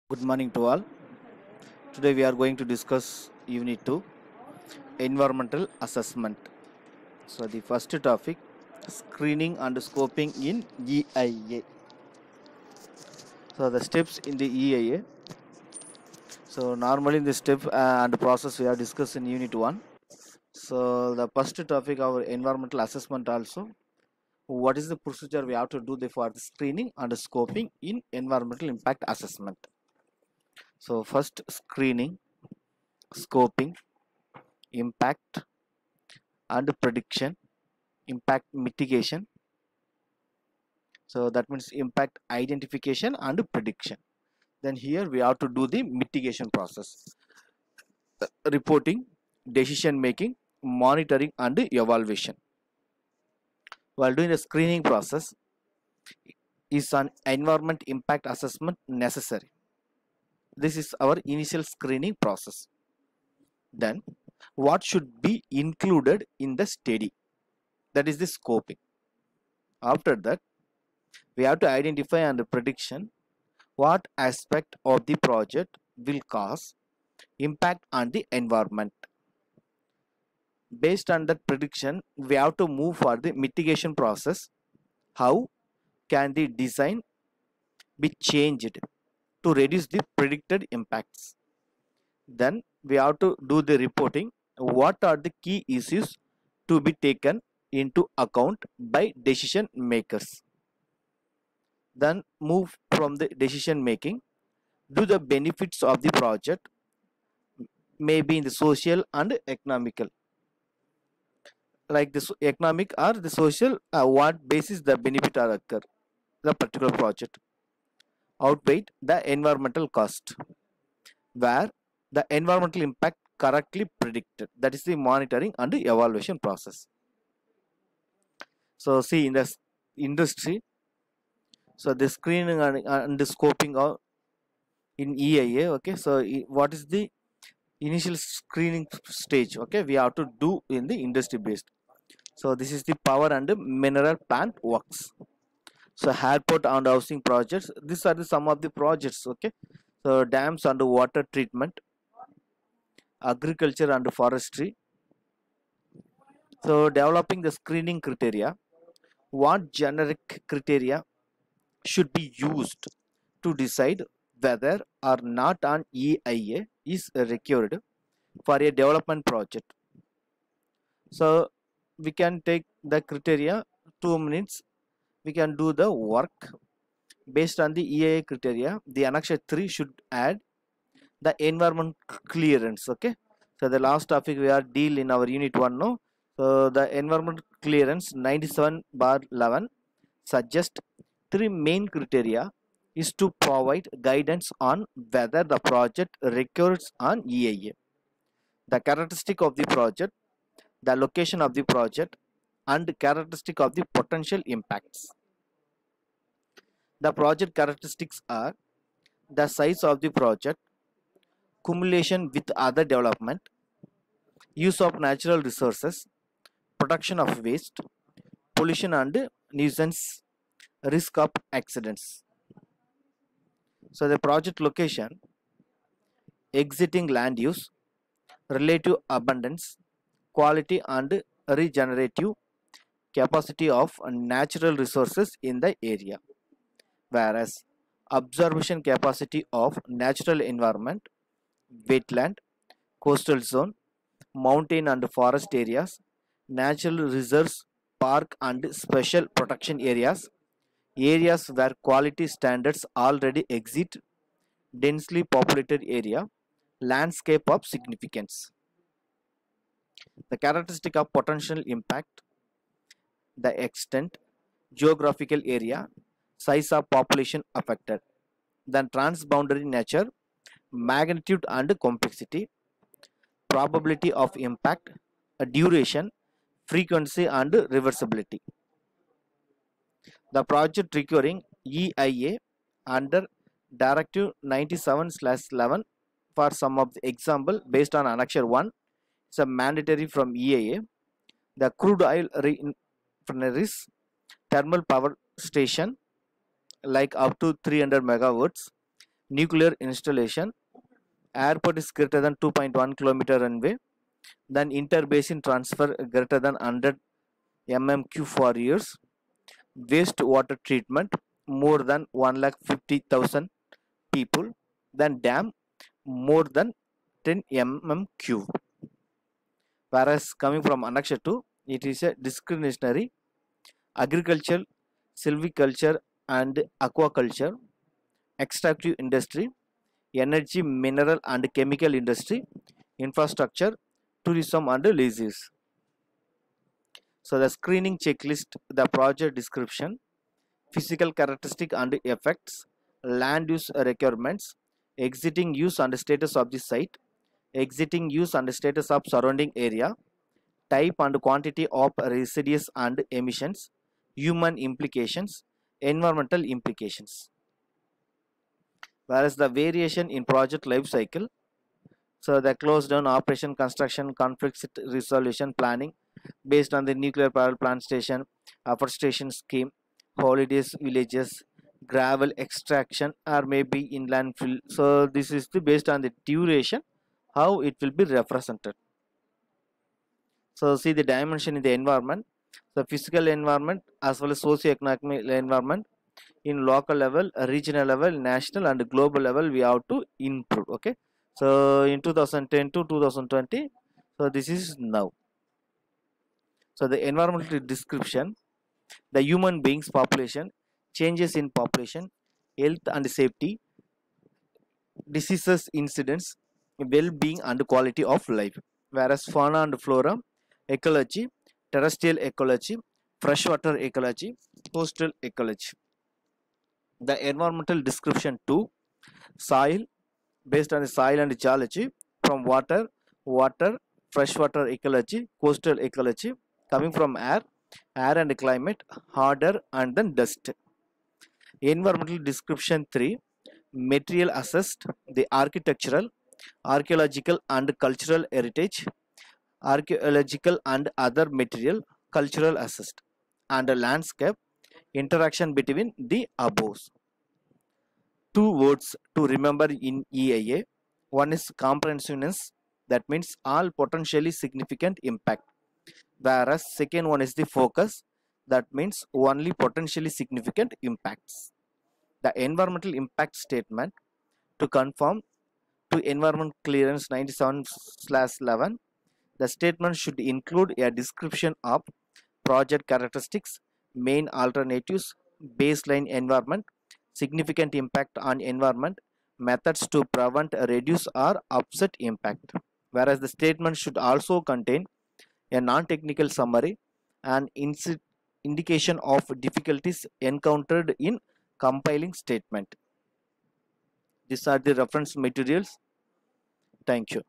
Good morning to all. Today we are going to discuss Unit 2 Environmental Assessment. So, the first topic Screening and Scoping in EIA. So, the steps in the EIA. So, normally in the step and process we are discussed in Unit 1. So, the first topic our environmental assessment also. What is the procedure we have to do for the screening and scoping in environmental impact assessment? So, first screening, scoping, impact and prediction, impact mitigation. So that means impact identification and prediction. Then here we have to do the mitigation process, reporting, decision making, monitoring and evaluation. While doing the screening process, is an environment impact assessment necessary? This is our initial screening process. Then what should be included in the study? That is the scoping. After that, we have to identify and prediction what aspect of the project will cause impact on the environment. Based on that prediction, we have to move for the mitigation process. How can the design be changed to reduce the predicted impacts? Then we have to do the reporting. What are the key issues to be taken into account by decision makers? Then move from the decision making. Do the benefits of the project may be in the social and economical, like the economic or the social, what basis the benefit are occur the particular project outweigh the environmental cost, where the environmental impact correctly predicted. That is the monitoring and the evaluation process. So see in the industry, so the screening and the scoping of in EIA. Okay, so what is the initial screening stage? Okay, we have to do in the industry based. So this is the power and mineral plant works. So airport and housing projects. These are the some of the projects. Okay. So dams and water treatment, agriculture and forestry. So developing the screening criteria. What generic criteria should be used to decide whether or not an EIA is required for a development project? So we can take the criteria 2 minutes. We can do the work based on the EIA criteria. The Annexure 3 should add the environment clearance. Okay, so the last topic we are deal in our unit 1 no. So the environment clearance 97/11 suggest three main criteria is to provide guidance on whether the project requires an EIA: the characteristic of the project, the location of the project, and characteristic of the potential impacts. The project characteristics are the size of the project, cumulation with other development, use of natural resources, production of waste, pollution and nuisance, risk of accidents. So the project location, exiting land use, relative abundance, quality and regenerative capacity of natural resources in the area, whereas absorption capacity of natural environment, wetland, coastal zone, mountain and forest areas, natural reserves, park and special protection areas, areas where quality standards already exist, densely populated area, landscape of significance. The characteristic of potential impact, the extent, geographical area, size of population affected, then transboundary nature, magnitude and complexity, probability of impact, duration, frequency and reversibility. The project requiring EIA under Directive 97/11 for some of the example based on Annexure 1 is a mandatory from EIA. The crude oil refineries, thermal power station like up to 300 megawatts, nuclear installation, airport is greater than 2.1 kilometer runway, then interbasin transfer greater than 100 mmq for years, waste water treatment more than 1,50,000 people, then dam more than 10 mmq. Whereas coming from Annex 2, it is a discretionary agriculture, silviculture and aquaculture, extractive industry, energy, mineral and chemical industry, infrastructure, tourism and leases. So the screening checklist, the project description, physical characteristic and effects, land use requirements, exiting use and status of the site, exiting use and status of surrounding area, type and quantity of residues and emissions, human implications, environmental implications. Whereas the variation in project life cycle, so the close down operation, construction, conflict resolution planning based on the nuclear power plant station, afforestation scheme, holidays villages, gravel extraction or maybe in landfill. So this is the based on the duration how it will be represented. So see the dimension in the environment, the physical environment as well as socio-economic environment in local level, regional level, national and global level we have to improve. Okay, so in 2010 to 2020, so this is now. So the environmental description, the human beings population, changes in population, health and safety, diseases incidents, well-being and quality of life. Whereas fauna and flora, ecology, terrestrial ecology, freshwater ecology, coastal ecology. The environmental description 2, soil, based on the soil and geology, from water, freshwater ecology, coastal ecology, coming from air and climate, harder and then dust. Environmental description 3, material assessed, the architectural, archaeological and cultural heritage, archaeological and other material, cultural assessed, and a landscape, interaction between the above. Two words to remember in EIA. One is comprehensiveness, that means all potentially significant impact. Whereas second one is the focus, that means only potentially significant impacts. The environmental impact statement to conform to Environment Clearance 97/11, the statement should include a description of project characteristics, main alternatives, baseline environment, significant impact on environment, methods to prevent, reduce or offset impact. Whereas the statement should also contain a non-technical summary and indication of difficulties encountered in compiling statement. These are the reference materials. Thank you.